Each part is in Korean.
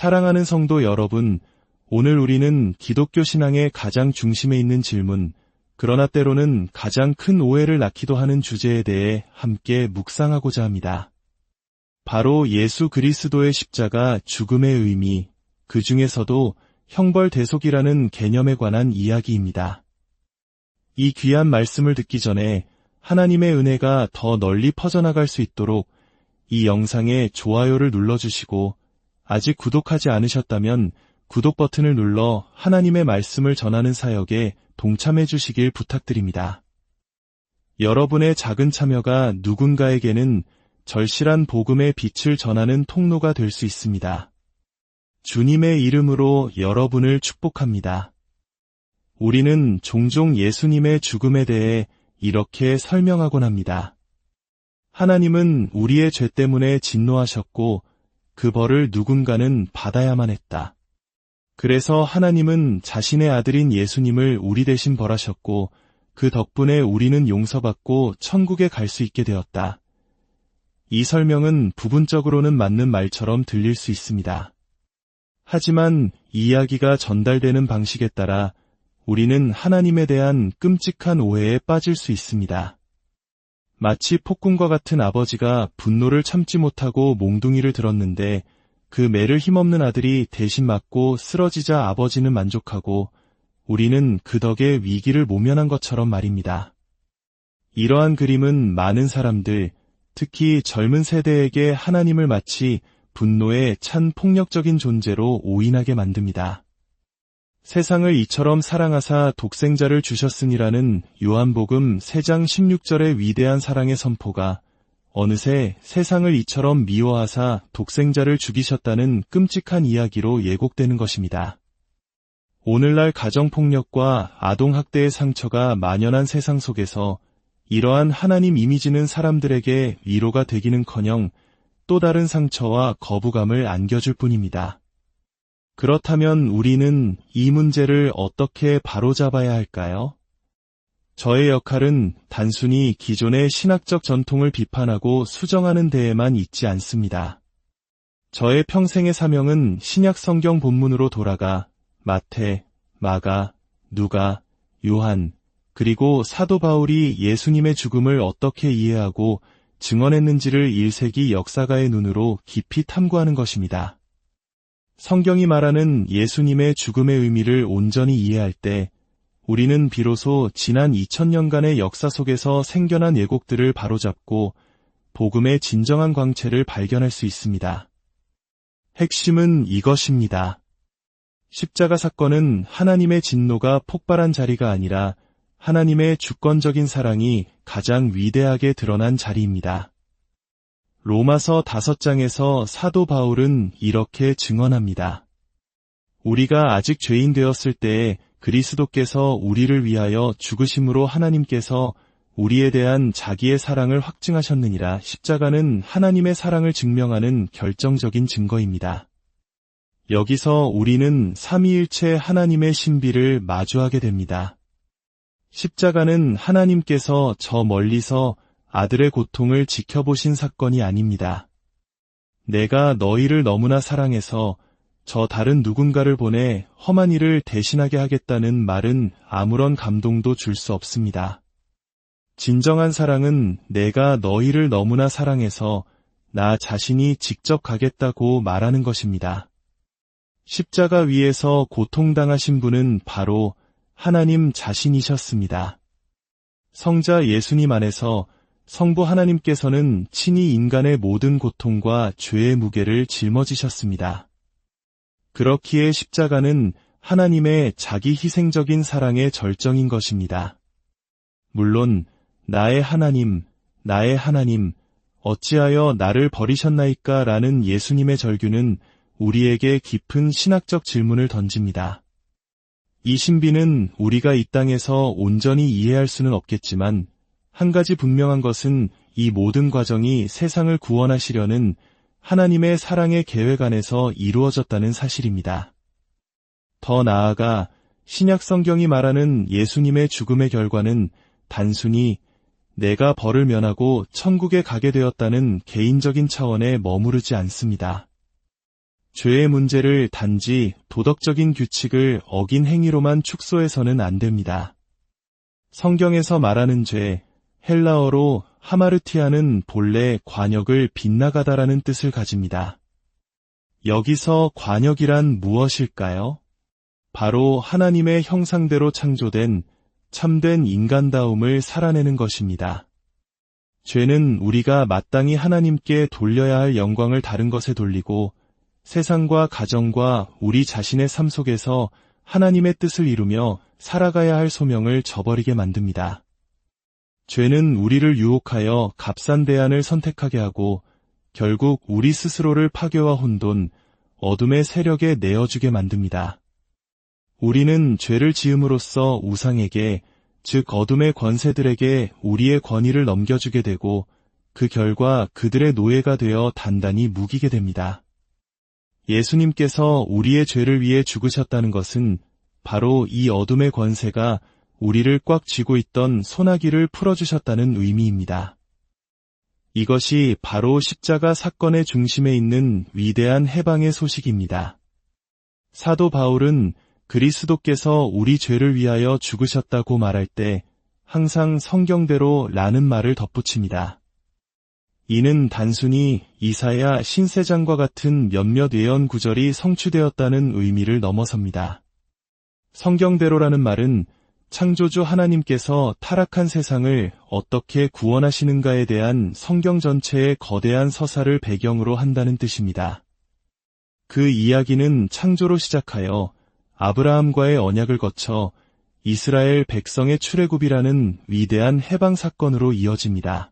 사랑하는 성도 여러분, 오늘 우리는 기독교 신앙의 가장 중심에 있는 질문, 그러나 때로는 가장 큰 오해를 낳기도 하는 주제에 대해 함께 묵상하고자 합니다. 바로 예수 그리스도의 십자가 죽음의 의미, 그 중에서도 형벌대속이라는 개념에 관한 이야기입니다. 이 귀한 말씀을 듣기 전에 하나님의 은혜가 더 널리 퍼져나갈 수 있도록 이 영상에 좋아요를 눌러주시고 아직 구독하지 않으셨다면 구독 버튼을 눌러 하나님의 말씀을 전하는 사역에 동참해 주시길 부탁드립니다. 여러분의 작은 참여가 누군가에게는 절실한 복음의 빛을 전하는 통로가 될 수 있습니다. 주님의 이름으로 여러분을 축복합니다. 우리는 종종 예수님의 죽음에 대해 이렇게 설명하곤 합니다. 하나님은 우리의 죄 때문에 진노하셨고 그 벌을 누군가는 받아야만 했다. 그래서 하나님은 자신의 아들인 예수님을 우리 대신 벌하셨고 그 덕분에 우리는 용서받고 천국에 갈 수 있게 되었다. 이 설명은 부분적으로는 맞는 말처럼 들릴 수 있습니다. 하지만 이야기가 전달되는 방식에 따라 우리는 하나님에 대한 끔찍한 오해에 빠질 수 있습니다. 마치 폭군과 같은 아버지가 분노를 참지 못하고 몽둥이를 들었는데 그 매를 힘없는 아들이 대신 맞고 쓰러지자 아버지는 만족하고 우리는 그 덕에 위기를 모면한 것처럼 말입니다. 이러한 그림은 많은 사람들, 특히 젊은 세대에게 하나님을 마치 분노에 찬 폭력적인 존재로 오인하게 만듭니다. 세상을 이처럼 사랑하사 독생자를 주셨으니라는 요한복음 3장 16절의 위대한 사랑의 선포가 어느새 세상을 이처럼 미워하사 독생자를 죽이셨다는 끔찍한 이야기로 예곡되는 것입니다. 오늘날 가정폭력과 아동학대의 상처가 만연한 세상 속에서 이러한 하나님 이미지는 사람들에게 위로가 되기는커녕 또 다른 상처와 거부감을 안겨줄 뿐입니다. 그렇다면 우리는 이 문제를 어떻게 바로잡아야 할까요? 저의 역할은 단순히 기존의 신학적 전통을 비판하고 수정하는 데에만 있지 않습니다. 저의 평생의 사명은 신약 성경 본문으로 돌아가 마태, 마가, 누가, 요한, 그리고 사도 바울이 예수님의 죽음을 어떻게 이해하고 증언했는지를 1세기 역사가의 눈으로 깊이 탐구하는 것입니다. 성경이 말하는 예수님의 죽음의 의미를 온전히 이해할 때 우리는 비로소 지난 2000년간의 역사 속에서 생겨난 예곡들을 바로잡고 복음의 진정한 광채를 발견할 수 있습니다. 핵심은 이것입니다. 십자가 사건은 하나님의 진노가 폭발한 자리가 아니라 하나님의 주권적인 사랑이 가장 위대하게 드러난 자리입니다. 로마서 5장에서 사도 바울은 이렇게 증언합니다. 우리가 아직 죄인 되었을 때에 그리스도께서 우리를 위하여 죽으심으로 하나님께서 우리에 대한 자기의 사랑을 확증하셨느니라. 십자가는 하나님의 사랑을 증명하는 결정적인 증거입니다. 여기서 우리는 삼위일체 하나님의 신비를 마주하게 됩니다. 십자가는 하나님께서 저 멀리서 아들의 고통을 지켜보신 사건이 아닙니다. 내가 너희를 너무나 사랑해서 저 다른 누군가를 보내 험한 일을 대신하게 하겠다는 말은 아무런 감동도 줄 수 없습니다. 진정한 사랑은 내가 너희를 너무나 사랑해서 나 자신이 직접 가겠다고 말하는 것입니다. 십자가 위에서 고통당하신 분은 바로 하나님 자신이셨습니다. 성자 예수님 안에서 성부 하나님께서는 친히 인간의 모든 고통과 죄의 무게를 짊어지셨습니다. 그렇기에 십자가는 하나님의 자기 희생적인 사랑의 절정인 것입니다. 물론 나의 하나님, 나의 하나님, 어찌하여 나를 버리셨나이까 라는 예수님의 절규는 우리에게 깊은 신학적 질문을 던집니다. 이 신비는 우리가 이 땅에서 온전히 이해할 수는 없겠지만 한 가지 분명한 것은 이 모든 과정이 세상을 구원하시려는 하나님의 사랑의 계획 안에서 이루어졌다는 사실입니다. 더 나아가 신약 성경이 말하는 예수님의 죽음의 결과는 단순히 내가 벌을 면하고 천국에 가게 되었다는 개인적인 차원에 머무르지 않습니다. 죄의 문제를 단지 도덕적인 규칙을 어긴 행위로만 축소해서는 안 됩니다. 성경에서 말하는 죄, 헬라어로 하마르티아는 본래 관역을 빗나가다라는 뜻을 가집니다. 여기서 관역이란 무엇일까요? 바로 하나님의 형상대로 창조된 참된 인간다움을 살아내는 것입니다. 죄는 우리가 마땅히 하나님께 돌려야 할 영광을 다른 것에 돌리고 세상과 가정과 우리 자신의 삶 속에서 하나님의 뜻을 이루며 살아가야 할 소명을 저버리게 만듭니다. 죄는 우리를 유혹하여 값싼 대안을 선택하게 하고 결국 우리 스스로를 파괴와 혼돈, 어둠의 세력에 내어주게 만듭니다. 우리는 죄를 지음으로써 우상에게, 즉 어둠의 권세들에게 우리의 권위를 넘겨주게 되고 그 결과 그들의 노예가 되어 단단히 묵이게 됩니다. 예수님께서 우리의 죄를 위해 죽으셨다는 것은 바로 이 어둠의 권세가 우리를 꽉 쥐고 있던 소나기를 풀어주셨다는 의미입니다. 이것이 바로 십자가 사건의 중심에 있는 위대한 해방의 소식입니다. 사도 바울은 그리스도께서 우리 죄를 위하여 죽으셨다고 말할 때 항상 성경대로 라는 말을 덧붙입니다. 이는 단순히 이사야 신세장과 같은 몇몇 예언 구절이 성취되었다는 의미를 넘어섭니다. 성경대로라는 말은 창조주 하나님께서 타락한 세상을 어떻게 구원하시는가에 대한 성경 전체의 거대한 서사를 배경으로 한다는 뜻입니다. 그 이야기는 창조로 시작하여 아브라함과의 언약을 거쳐 이스라엘 백성의 출애굽이라는 위대한 해방 사건으로 이어집니다.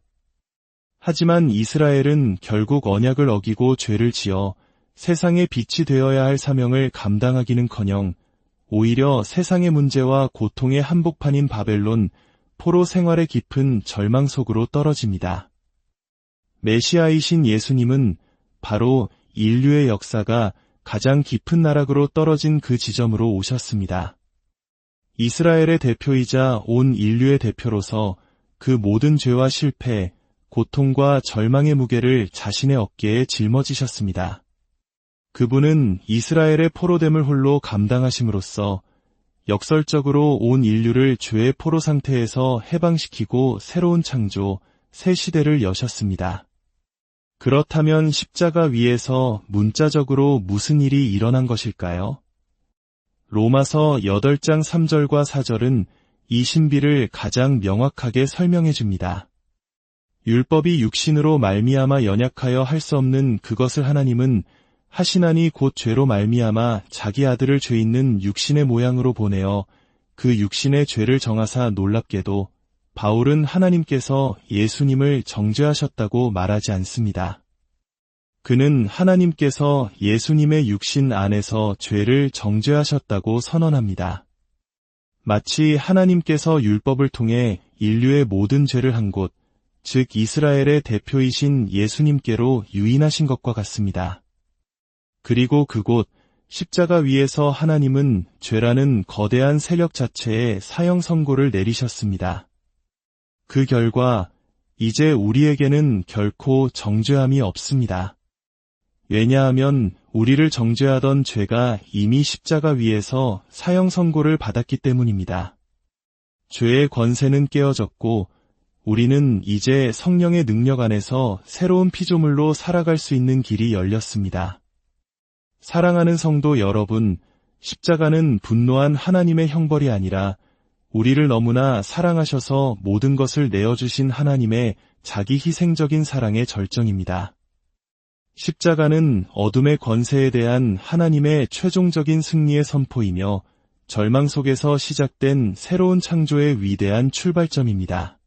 하지만 이스라엘은 결국 언약을 어기고 죄를 지어 세상의 빛이 되어야 할 사명을 감당하기는커녕 오히려 세상의 문제와 고통의 한복판인 바벨론, 포로 생활의 깊은 절망 속으로 떨어집니다. 메시아이신 예수님은 바로 인류의 역사가 가장 깊은 나락으로 떨어진 그 지점으로 오셨습니다. 이스라엘의 대표이자 온 인류의 대표로서 그 모든 죄와 실패, 고통과 절망의 무게를 자신의 어깨에 짊어지셨습니다. 그분은 이스라엘의 포로됨을 홀로 감당하심으로써 역설적으로 온 인류를 죄의 포로 상태에서 해방시키고 새로운 창조, 새 시대를 여셨습니다. 그렇다면 십자가 위에서 문자적으로 무슨 일이 일어난 것일까요? 로마서 8장 3절과 4절은 이 신비를 가장 명확하게 설명해 줍니다. 율법이 육신으로 말미암아 연약하여 할 수 없는 그것을 하나님은 하시나니 곧 죄로 말미암아 자기 아들을 죄 있는 육신의 모양으로 보내어 그 육신의 죄를 정하사 놀랍게도 바울은 하나님께서 예수님을 정죄하셨다고 말하지 않습니다. 그는 하나님께서 예수님의 육신 안에서 죄를 정죄하셨다고 선언합니다. 마치 하나님께서 율법을 통해 인류의 모든 죄를 한 곳, 즉 이스라엘의 대표이신 예수님께로 유인하신 것과 같습니다. 그리고 그곳 십자가 위에서 하나님은 죄라는 거대한 세력 자체에 사형 선고를 내리셨습니다. 그 결과 이제 우리에게는 결코 정죄함이 없습니다. 왜냐하면 우리를 정죄하던 죄가 이미 십자가 위에서 사형 선고를 받았기 때문입니다. 죄의 권세는 깨어졌고 우리는 이제 성령의 능력 안에서 새로운 피조물로 살아갈 수 있는 길이 열렸습니다. 사랑하는 성도 여러분, 십자가는 분노한 하나님의 형벌이 아니라 우리를 너무나 사랑하셔서 모든 것을 내어주신 하나님의 자기 희생적인 사랑의 절정입니다. 십자가는 어둠의 권세에 대한 하나님의 최종적인 승리의 선포이며 절망 속에서 시작된 새로운 창조의 위대한 출발점입니다.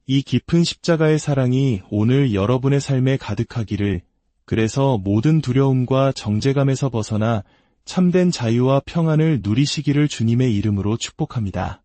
이 깊은 십자가의 사랑이 오늘 여러분의 삶에 가득하기를, 그래서 모든 두려움과 정죄감에서 벗어나 참된 자유와 평안을 누리시기를 주님의 이름으로 축복합니다.